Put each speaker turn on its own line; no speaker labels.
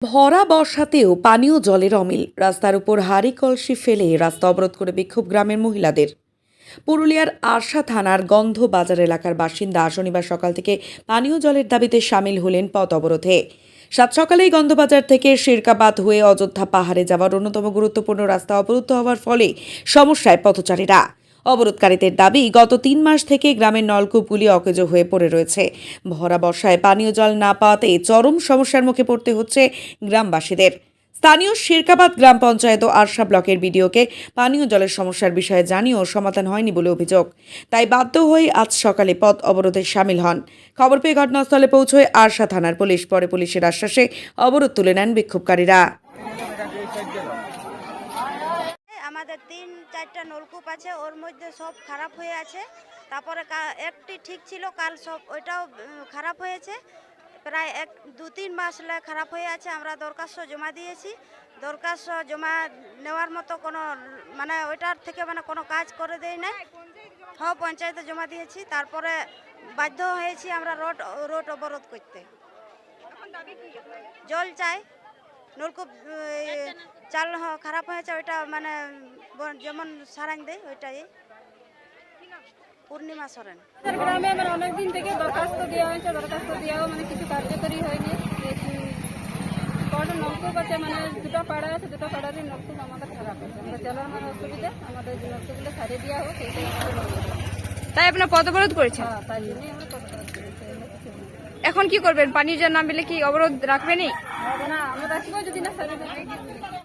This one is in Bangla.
ভরা বর্ষাতেও পানীয় জলের অমিল, রাস্তার উপর হাঁড়ি কলসি ফেলে রাস্তা অবরোধ করে বিক্ষোভ গ্রামের মহিলাদের। পুরুলিয়ার আরশা থানার গন্ধ বাজার এলাকার বাসিন্দা শনিবার সকাল থেকে পানীয় জলের দাবিতে সামিল হলেন পথ অবরোধে। সাত সকালেই গন্ধবাজার থেকে শিরকাবাদ হয়ে অযোধ্যা পাহাড়ে যাওয়ার অন্যতম গুরুত্বপূর্ণ রাস্তা অবরুদ্ধ হওয়ার ফলে সমস্যায় পথচারীরা। অবরোধকারীদের দাবি, গত ৩ মাস থেকে গ্রামের নলকূপগুলি অকেজো হয়ে পড়ে রয়েছে। ভরা বর্ষায় পানীয় জল না পাওয়াতে চরম সমস্যার মুখে পড়তে হচ্ছে গ্রামবাসীদের। স্থানীয় শিরকাবাদ গ্রাম পঞ্চায়েত ও আরশা ব্লকের বিডিওকে পানীয় জলের সমস্যার বিষয়ে জানিয়েও সমাধান হয়নি বলে অভিযোগ। তাই বাধ্য হয়ে আজ সকালে পথ অবরোধে সামিল হন। খবর পেয়ে ঘটনাস্থলে পৌঁছয় আরশা থানার পুলিশ। পরে পুলিশের আশ্বাসে অবরোধ তুলে নেন বিক্ষোভকারীরা।
আমাদের ৩-৪টা নলকূপ আছে, ওর মধ্যে সব খারাপ হয়ে আছে। তারপরে একটি ঠিক ছিল, কাল সব ওইটাও খারাপ হয়েছে। প্রায় ২-৩ মাস খারাপ হয়ে আছে। আমরা দরখাস্ত জমা দিয়েছি। দরখাস্ত জমা নেওয়ার মতো কোনো ওইটার থেকে কোনো কাজ করে দেয় না। হ্যাঁ, পঞ্চায়েতে জমা দিয়েছি। তারপরে বাধ্য হয়েছি আমরা রোড অবরোধ করতে। জল চাই, নলকূপ চাল খারাপ হয়েছে, ওইটা যেমন সারাং দেয় ওইটাই। পূর্ণিমা সরেন।
গ্রামে অনেকদিন থেকে দরখাস্ত দেওয়া হয়েছে, দরখাস্ত দেওয়াও কিছু কার্যকরী হয়নি। কটা নলকূপ আছে, দুটো পাড়া আছে, দুটো পাড়ারই নলকূপ আমাদের খারাপ আছে। আমরা জলের অসুবিধা, আমাদের নলকূপগুলো সারিয়ে দেওয়া হোক, এইটাই
তাই আপনার পথ অবরোধ করেছেন?
তাই জন্যই আমরা পথ অবরোধ করেছি।
এখন কি করবেন? পানীয় জল না পেলে কি অবরোধ রাখবেনই?
না, আমরা রাখবো যদি না সারিয়ে দেয়।